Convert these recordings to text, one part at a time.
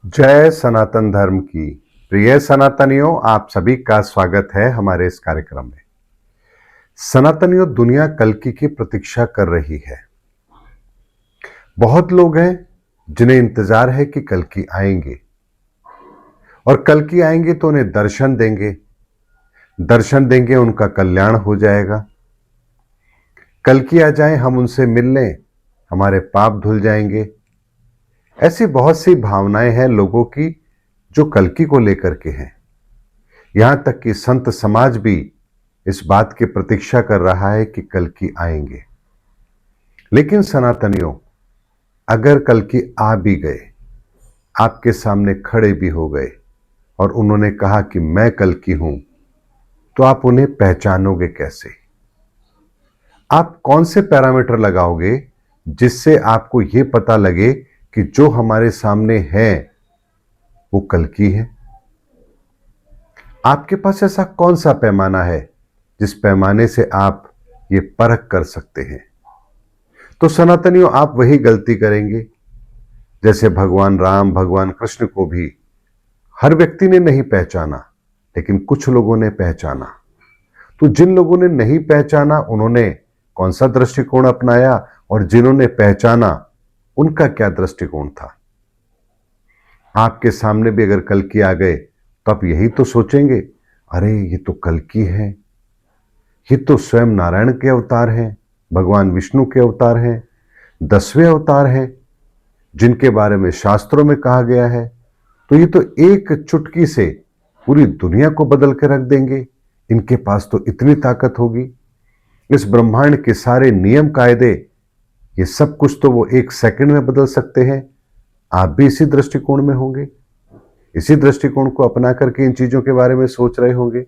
जय सनातन धर्म की। प्रिय सनातनियों, आप सभी का स्वागत है हमारे इस कार्यक्रम में। सनातनियों, दुनिया कल्कि की प्रतीक्षा कर रही है। बहुत लोग हैं जिन्हें इंतजार है कि कल्कि आएंगे, और कल्कि आएंगे तो उन्हें दर्शन देंगे। दर्शन देंगे, उनका कल्याण हो जाएगा। कल्कि आ जाए, हम उनसे मिल लें, हमारे पाप धुल जाएंगे। ऐसी बहुत सी भावनाएं हैं लोगों की जो कल्कि को लेकर के हैं। यहां तक कि संत समाज भी इस बात की प्रतीक्षा कर रहा है कि कल्कि आएंगे। लेकिन सनातनियों, अगर कल्कि आ भी गए, आपके सामने खड़े भी हो गए और उन्होंने कहा कि मैं कल्कि हूं, तो आप उन्हें पहचानोगे कैसे? आप कौन से पैरामीटर लगाओगे जिससे आपको यह पता लगे कि जो हमारे सामने है वो कल्कि है? आपके पास ऐसा कौन सा पैमाना है जिस पैमाने से आप ये परख कर सकते हैं? तो सनातनियों, आप वही गलती करेंगे जैसे भगवान राम, भगवान कृष्ण को भी हर व्यक्ति ने नहीं पहचाना, लेकिन कुछ लोगों ने पहचाना। तो जिन लोगों ने नहीं पहचाना, उन्होंने कौन सा दृष्टिकोण अपनाया, और जिन्होंने पहचाना, उनका क्या दृष्टिकोण था? आपके सामने भी अगर कल्कि आ गए तो आप यही तो सोचेंगे, अरे ये तो कल्कि है, ये तो स्वयं नारायण के अवतार हैं, भगवान विष्णु के अवतार हैं, 10वें अवतार हैं जिनके बारे में शास्त्रों में कहा गया है। तो ये तो एक चुटकी से पूरी दुनिया को बदल के रख देंगे। इनके पास तो इतनी ताकत होगी। इस ब्रह्मांड के सारे नियम कायदे, ये सब कुछ तो वो एक सेकंड में बदल सकते हैं। आप भी इसी दृष्टिकोण में होंगे, इसी दृष्टिकोण को अपना करके इन चीजों के बारे में सोच रहे होंगे।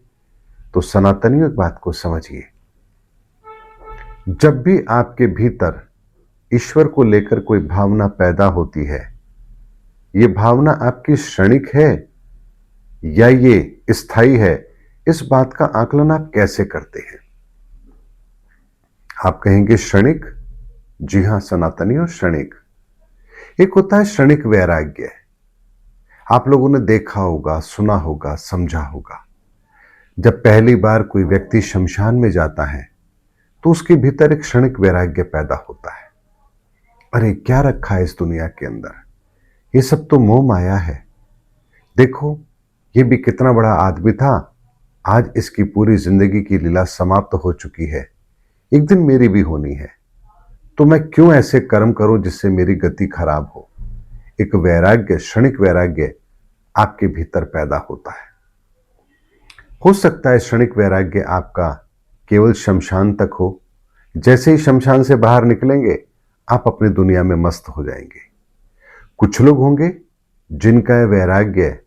तो सनातनियों, एक बात को समझिए, जब भी आपके भीतर ईश्वर को लेकर कोई भावना पैदा होती है, ये भावना आपकी क्षणिक है या ये स्थायी है, इस बात का आकलन आप कैसे करते हैं? आप कहेंगे क्षणिक। जी हां सनातनियों, क्षणिक। एक होता है क्षणिक वैराग्य। आप लोगों ने देखा होगा, सुना होगा, समझा होगा, जब पहली बार कोई व्यक्ति शमशान में जाता है तो उसके भीतर एक क्षणिक वैराग्य पैदा होता है। अरे क्या रखा है इस दुनिया के अंदर, ये सब तो मोह माया है। देखो, ये भी कितना बड़ा आदमी था, आज इसकी पूरी जिंदगी की लीला समाप्त हो चुकी है, एक दिन मेरी भी होनी है, तो मैं क्यों ऐसे कर्म करूं जिससे मेरी गति खराब हो? एक वैराग्य, क्षणिक वैराग्य आपके भीतर पैदा होता है। हो सकता है क्षणिक वैराग्य आपका केवल शमशान तक हो। जैसे ही शमशान से बाहर निकलेंगे, आप अपनी दुनिया में मस्त हो जाएंगे। कुछ लोग होंगे जिनका यह वैराग्य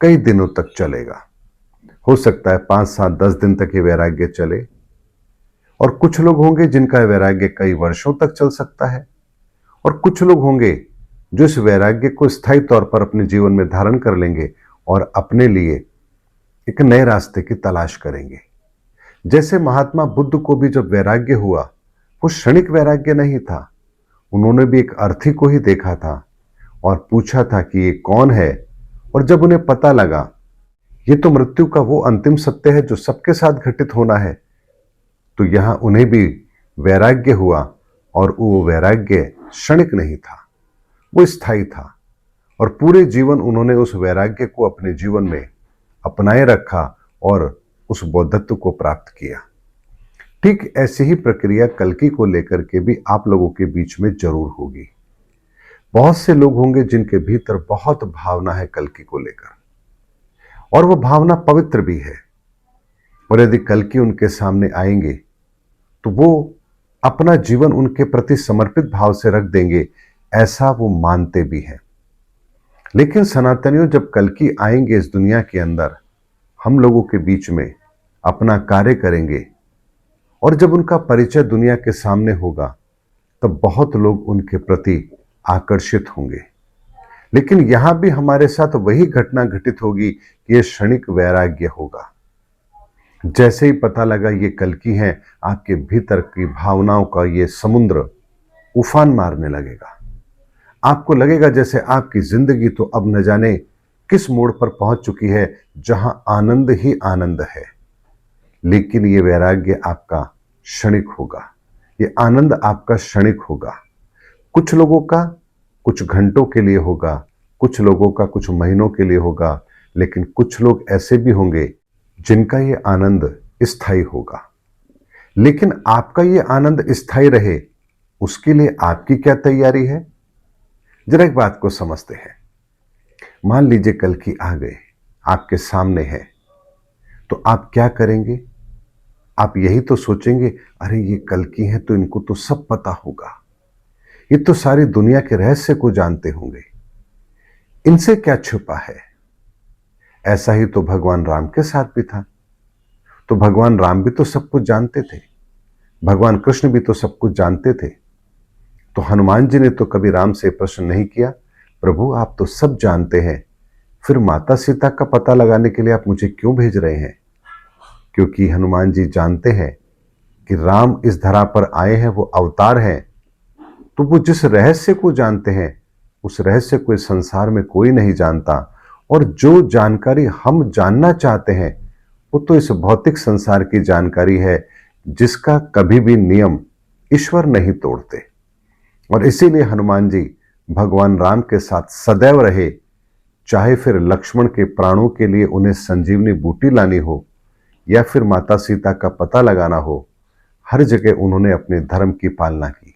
कई दिनों तक चलेगा। हो सकता है 5, 7, 10 दिन तक ये वैराग्य चले। और कुछ लोग होंगे जिनका वैराग्य कई वर्षों तक चल सकता है। और कुछ लोग होंगे जो इस वैराग्य को स्थायी तौर पर अपने जीवन में धारण कर लेंगे और अपने लिए एक नए रास्ते की तलाश करेंगे। जैसे महात्मा बुद्ध को भी जब वैराग्य हुआ, वो क्षणिक वैराग्य नहीं था। उन्होंने भी एक अर्थी को ही देखा था और पूछा था कि ये कौन है। और जब उन्हें पता लगा ये तो मृत्यु का वो अंतिम सत्य है जो सबके साथ घटित होना है, तो यहां उन्हें भी वैराग्य हुआ। और वो वैराग्य क्षणिक नहीं था, वो स्थायी था। और पूरे जीवन उन्होंने उस वैराग्य को अपने जीवन में अपनाए रखा और उस बौद्धत्व को प्राप्त किया। ठीक ऐसी ही प्रक्रिया कल्कि को लेकर के भी आप लोगों के बीच में जरूर होगी। बहुत से लोग होंगे जिनके भीतर बहुत भावना है कल्कि को लेकर, और वो भावना पवित्र भी है। और यदि कल्कि उनके सामने आएंगे तो वो अपना जीवन उनके प्रति समर्पित भाव से रख देंगे, ऐसा वो मानते भी हैं। लेकिन सनातनियों, जब कल्कि आएंगे इस दुनिया के अंदर, हम लोगों के बीच में अपना कार्य करेंगे, और जब उनका परिचय दुनिया के सामने होगा, तब बहुत लोग उनके प्रति आकर्षित होंगे। लेकिन यहां भी हमारे साथ वही घटना घटित होगी कि यह क्षणिक वैराग्य होगा। जैसे ही पता लगा ये कल्कि है, आपके भीतर की भावनाओं का ये समुद्र उफान मारने लगेगा। आपको लगेगा जैसे आपकी जिंदगी तो अब न जाने किस मोड़ पर पहुंच चुकी है, जहां आनंद ही आनंद है। लेकिन ये वैराग्य आपका क्षणिक होगा, ये आनंद आपका क्षणिक होगा। कुछ लोगों का कुछ घंटों के लिए होगा, कुछ लोगों का कुछ महीनों के लिए होगा, लेकिन कुछ लोग ऐसे भी होंगे जिनका ये आनंद स्थायी होगा। लेकिन आपका ये आनंद स्थायी रहे, उसके लिए आपकी क्या तैयारी है? जरा एक बात को समझते हैं। मान लीजिए कल की आ गए, आपके सामने है, तो आप क्या करेंगे? आप यही तो सोचेंगे, अरे ये कल की है तो इनको तो सब पता होगा, ये तो सारी दुनिया के रहस्य को जानते होंगे, इनसे क्या छुपा है। ऐसा ही तो भगवान राम के साथ भी था। तो भगवान राम भी तो सब कुछ जानते थे, भगवान कृष्ण भी तो सब कुछ जानते थे। तो हनुमान जी ने तो कभी राम से प्रश्न नहीं किया, प्रभु आप तो सब जानते हैं, फिर माता सीता का पता लगाने के लिए आप मुझे क्यों भेज रहे हैं? क्योंकि हनुमान जी जानते हैं कि राम इस धरा पर आए हैं, वो अवतार हैं। तो वो जिस रहस्य को जानते हैं, उस रहस्य को इस संसार में कोई नहीं जानता। और जो जानकारी हम जानना चाहते हैं, वो तो इस भौतिक संसार की जानकारी है, जिसका कभी भी नियम ईश्वर नहीं तोड़ते। और इसीलिए हनुमान जी भगवान राम के साथ सदैव रहे, चाहे फिर लक्ष्मण के प्राणों के लिए उन्हें संजीवनी बूटी लानी हो या फिर माता सीता का पता लगाना हो, हर जगह उन्होंने अपने धर्म की पालना की।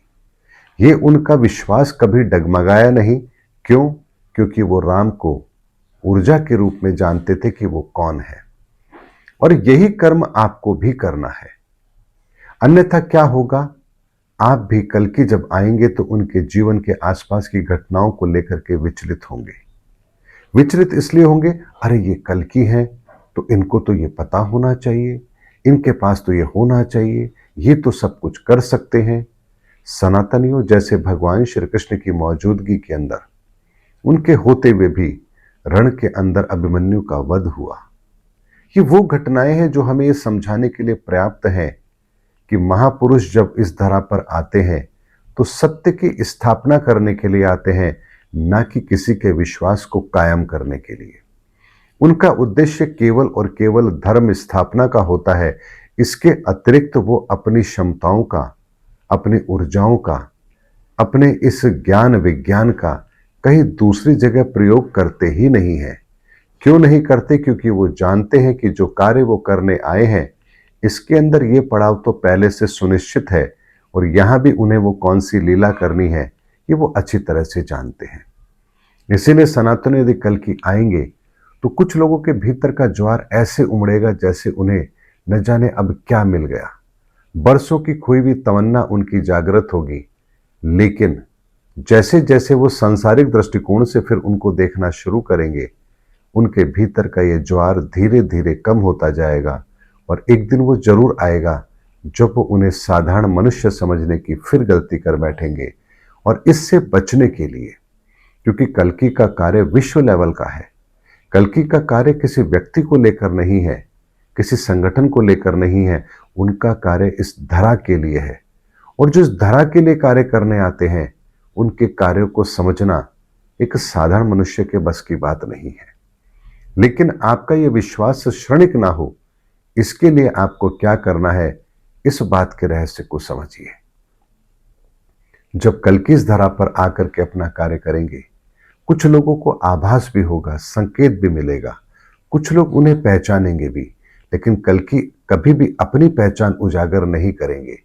ये उनका विश्वास कभी डगमगाया नहीं। क्यों? क्योंकि वो राम को ऊर्जा के रूप में जानते थे कि वो कौन है। और यही कर्म आपको भी करना है। अन्यथा क्या होगा? आप भी कल की जब आएंगे तो उनके जीवन के आसपास की घटनाओं को लेकर के विचलित होंगे। विचलित इसलिए होंगे, अरे ये कल की हैं तो इनको तो ये पता होना चाहिए, इनके पास तो ये होना चाहिए, ये तो सब कुछ कर सकते हैं। सनातनियों, जैसे भगवान श्री कृष्ण की मौजूदगी के अंदर, उनके होते हुए भी रण के अंदर अभिमन्यु का वध हुआ। ये वो घटनाएं हैं जो हमें ये समझाने के लिए पर्याप्त हैं कि महापुरुष जब इस धरा पर आते हैं तो सत्य की स्थापना करने के लिए आते हैं, ना कि किसी के विश्वास को कायम करने के लिए। उनका उद्देश्य केवल और केवल धर्म स्थापना का होता है। इसके अतिरिक्त वो अपनी क्षमताओं का, अपनी ऊर्जाओं का, अपने इस ज्ञान विज्ञान का कहीं दूसरी जगह प्रयोग करते ही नहीं है। क्यों नहीं करते? क्योंकि वो जानते हैं कि जो कार्य वो करने आए हैं, इसके अंदर ये पड़ाव तो पहले से सुनिश्चित है, और यहां भी उन्हें वो कौन सी लीला करनी है, ये वो अच्छी तरह से जानते हैं। इसीलिए सनातन यदि कल की आएंगे तो कुछ लोगों के भीतर का ज्वार ऐसे उमड़ेगा जैसे उन्हें न जाने अब क्या मिल गया। बरसों की खोई हुई तमन्ना उनकी जागृत होगी। लेकिन जैसे जैसे वो सांसारिक दृष्टिकोण से फिर उनको देखना शुरू करेंगे, उनके भीतर का ये ज्वार धीरे धीरे कम होता जाएगा। और एक दिन वो जरूर आएगा जब वो उन्हें साधारण मनुष्य समझने की फिर गलती कर बैठेंगे। और इससे बचने के लिए, क्योंकि कल्कि का कार्य विश्व लेवल का है, कल्कि का कार्य किसी व्यक्ति को लेकर नहीं है, किसी संगठन को लेकर नहीं है, उनका कार्य इस धरा के लिए है। और जो इस धरा के लिए कार्य करने आते हैं, उनके कार्यों को समझना एक साधारण मनुष्य के बस की बात नहीं है। लेकिन आपका यह विश्वास क्षणिक ना हो, इसके लिए आपको क्या करना है, इस बात के रहस्य को समझिए। जब कल की इस धरा पर आकर के अपना कार्य करेंगे, कुछ लोगों को आभास भी होगा, संकेत भी मिलेगा, कुछ लोग उन्हें पहचानेंगे भी। लेकिन कल की कभी भी अपनी पहचान उजागर नहीं करेंगे,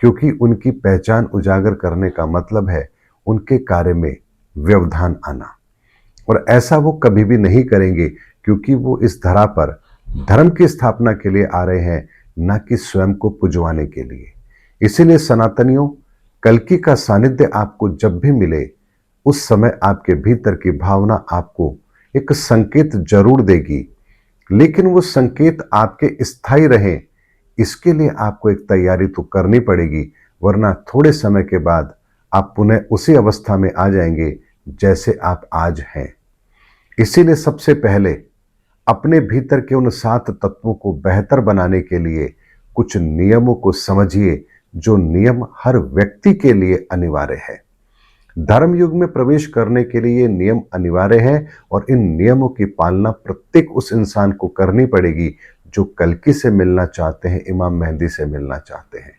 क्योंकि उनकी पहचान उजागर करने का मतलब है उनके कार्य में व्यवधान आना। और ऐसा वो कभी भी नहीं करेंगे, क्योंकि वो इस धरा पर धर्म की स्थापना के लिए आ रहे हैं, न कि स्वयं को पुजवाने के लिए। इसीलिए सनातनियों, कल्कि का सानिध्य आपको जब भी मिले, उस समय आपके भीतर की भावना आपको एक संकेत जरूर देगी। लेकिन वो संकेत आपके स्थायी रहे, इसके लिए आपको एक तैयारी तो करनी पड़ेगी, वरना थोड़े समय के बाद आप पुनः उसी अवस्था में आ जाएंगे जैसे आप आज हैं। इसीलिए सबसे पहले अपने भीतर के उन 7 तत्वों को बेहतर बनाने के लिए कुछ नियमों को समझिए, जो नियम हर व्यक्ति के लिए अनिवार्य है। धर्म युग में प्रवेश करने के लिए ये नियम अनिवार्य हैं और इन नियमों की पालना प्रत्येक उस इंसान को करनी पड़ेगी जो कल्कि से मिलना चाहते हैं, इमाम मेहंदी से मिलना चाहते हैं।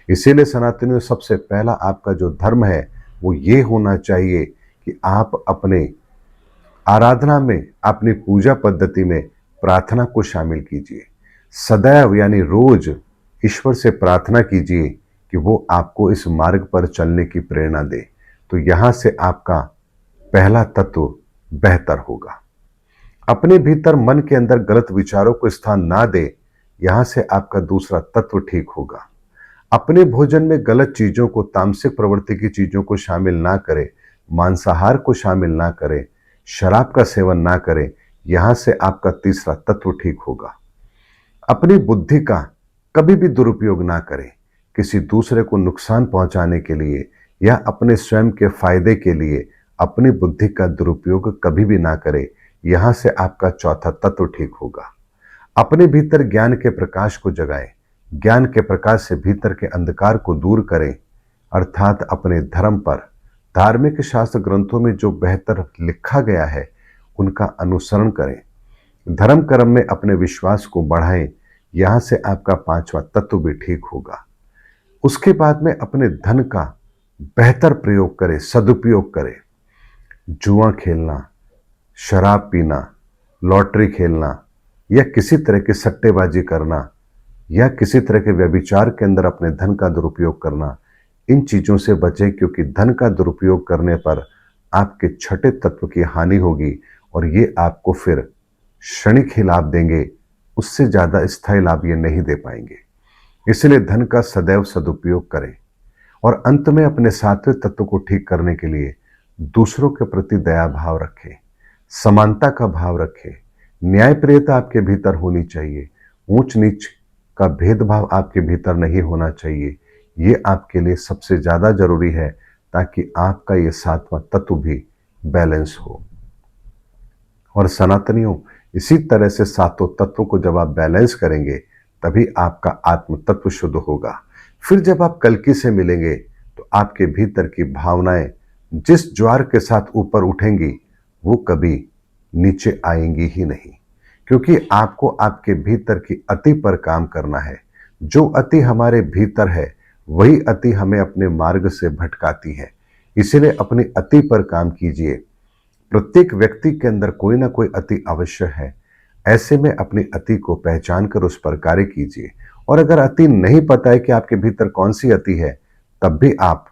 इसीलिए सनातनियों, सबसे पहला आपका जो धर्म है वो ये होना चाहिए कि आप अपने आराधना में, अपनी पूजा पद्धति में प्रार्थना को शामिल कीजिए। सदैव यानी रोज ईश्वर से प्रार्थना कीजिए कि वो आपको इस मार्ग पर चलने की प्रेरणा दे। तो यहां से आपका पहला तत्व बेहतर होगा। अपने भीतर मन के अंदर गलत विचारों को स्थान ना दे, यहां से आपका दूसरा तत्व ठीक होगा। अपने भोजन में गलत चीजों को, तामसिक प्रवृत्ति की चीजों को शामिल ना करें, मांसाहार को शामिल ना करें, शराब का सेवन ना करें, यहां से आपका तीसरा तत्व ठीक होगा। अपनी बुद्धि का कभी भी दुरुपयोग ना करें, किसी दूसरे को नुकसान पहुंचाने के लिए या अपने स्वयं के फायदे के लिए अपनी बुद्धि का दुरुपयोग कभी भी ना करें, यहां से आपका चौथा तत्व ठीक होगा। अपने भीतर ज्ञान के प्रकाश को जगाएं, ज्ञान के प्रकाश से भीतर के अंधकार को दूर करें, अर्थात अपने धर्म पर, धार्मिक शास्त्र ग्रंथों में जो बेहतर लिखा गया है उनका अनुसरण करें। धर्म कर्म में अपने विश्वास को बढ़ाएं, यहां से आपका पांचवा तत्व भी ठीक होगा। उसके बाद में अपने धन का बेहतर प्रयोग करें, सदुपयोग करें। जुआ खेलना, शराब पीना, लॉटरी खेलना या किसी तरह की सट्टेबाजी करना या किसी तरह के व्यभिचार के अंदर अपने धन का दुरुपयोग करना, इन चीजों से बचें, क्योंकि धन का दुरुपयोग करने पर आपके छठे तत्व की हानि होगी और ये आपको फिर क्षणिक ही लाभ देंगे, उससे ज्यादा स्थायी लाभ ये नहीं दे पाएंगे। इसलिए धन का सदैव सदुपयोग करें। और अंत में अपने सातवें तत्व को ठीक करने के लिए दूसरों के प्रति दया भाव रखें, समानता का भाव रखें, न्यायप्रियता आपके भीतर होनी चाहिए, ऊंच नीच का भेदभाव आपके भीतर नहीं होना चाहिए। ये आपके लिए सबसे ज्यादा जरूरी है ताकि आपका ये सातवां तत्व भी बैलेंस हो। और सनातनियों, इसी तरह से सातों तत्वों को जब आप बैलेंस करेंगे तभी आपका आत्म तत्व शुद्ध होगा। फिर जब आप कल्कि से मिलेंगे तो आपके भीतर की भावनाएं जिस ज्वार के साथ ऊपर उठेंगी वो कभी नीचे आएंगी ही नहीं, क्योंकि आपको आपके भीतर की अति पर काम करना है। जो अति हमारे भीतर है वही अति हमें अपने मार्ग से भटकाती है। इसीलिए अपनी अति पर काम कीजिए। प्रत्येक व्यक्ति के अंदर कोई ना कोई अति अवश्य है। ऐसे में अपनी अति को पहचान कर उस पर कार्य कीजिए। और अगर अति नहीं पता है कि आपके भीतर कौन सी अति है, तब भी आप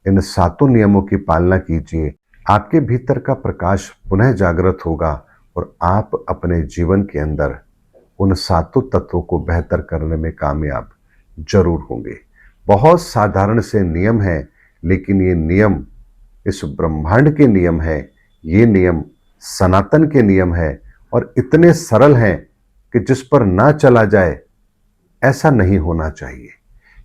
इन सातों नियमों की पालना कीजिए। आपके भीतर का प्रकाश पुनः जागृत होगा और आप अपने जीवन के अंदर उन सातों तत्वों को बेहतर करने में कामयाब जरूर होंगे। बहुत साधारण से नियम हैं, लेकिन ये नियम इस ब्रह्मांड के नियम है, ये नियम सनातन के नियम है और इतने सरल हैं कि जिस पर ना चला जाए ऐसा नहीं होना चाहिए।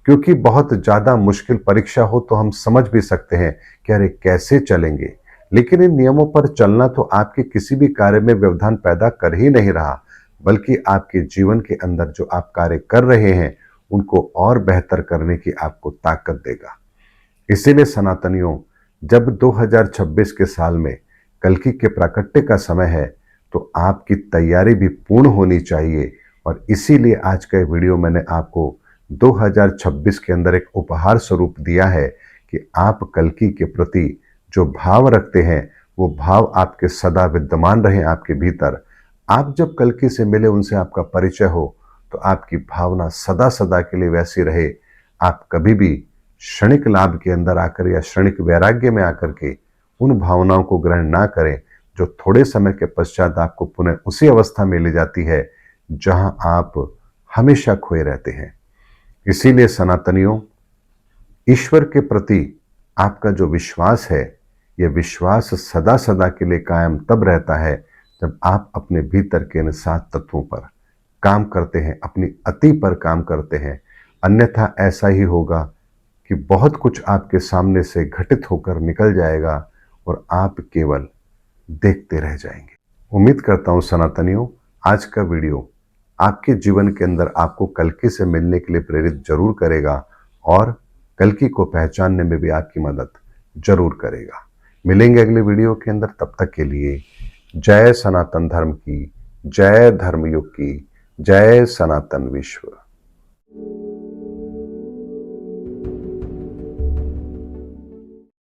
क्योंकि बहुत ज्यादा मुश्किल परीक्षा हो तो हम समझ भी सकते हैं कि अरे कैसे चलेंगे, लेकिन इन नियमों पर चलना तो आपके किसी भी कार्य में व्यवधान पैदा कर ही नहीं रहा, बल्कि आपके जीवन के अंदर जो आप कार्य कर रहे हैं उनको और बेहतर करने की आपको ताकत देगा। इसीलिए सनातनियों, जब 2026 के साल में कल्कि के प्राकट्य का समय है तो आपकी तैयारी भी पूर्ण होनी चाहिए। और इसीलिए आज का वीडियो मैंने आपको 2026 के अंदर एक उपहार स्वरूप दिया है कि आप कल्कि के प्रति जो भाव रखते हैं वो भाव आपके सदा विद्यमान रहे आपके भीतर। आप जब कल्कि से मिले, उनसे आपका परिचय हो, तो आपकी भावना सदा सदा के लिए वैसी रहे। आप कभी भी क्षणिक लाभ के अंदर आकर या क्षणिक वैराग्य में आकर के उन भावनाओं को ग्रहण ना करें जो थोड़े समय के पश्चात आपको पुनः उसी अवस्था में ले जाती है जहां आप हमेशा खोए रहते हैं। इसीलिए सनातनियों, ईश्वर के प्रति आपका जो विश्वास है, यह विश्वास सदा सदा के लिए कायम तब रहता है जब आप अपने भीतर के इन सात तत्वों पर काम करते हैं, अपनी अति पर काम करते हैं। अन्यथा ऐसा ही होगा कि बहुत कुछ आपके सामने से घटित होकर निकल जाएगा और आप केवल देखते रह जाएंगे। उम्मीद करता हूं सनातनियों, आज का वीडियो आपके जीवन के अंदर आपको कल्कि से मिलने के लिए प्रेरित जरूर करेगा और कल्कि को पहचानने में भी आपकी मदद जरूर करेगा। मिलेंगे अगले वीडियो के अंदर। तब तक के लिए जय सनातन धर्म की, जय धर्मयुग की, जय सनातन विश्व।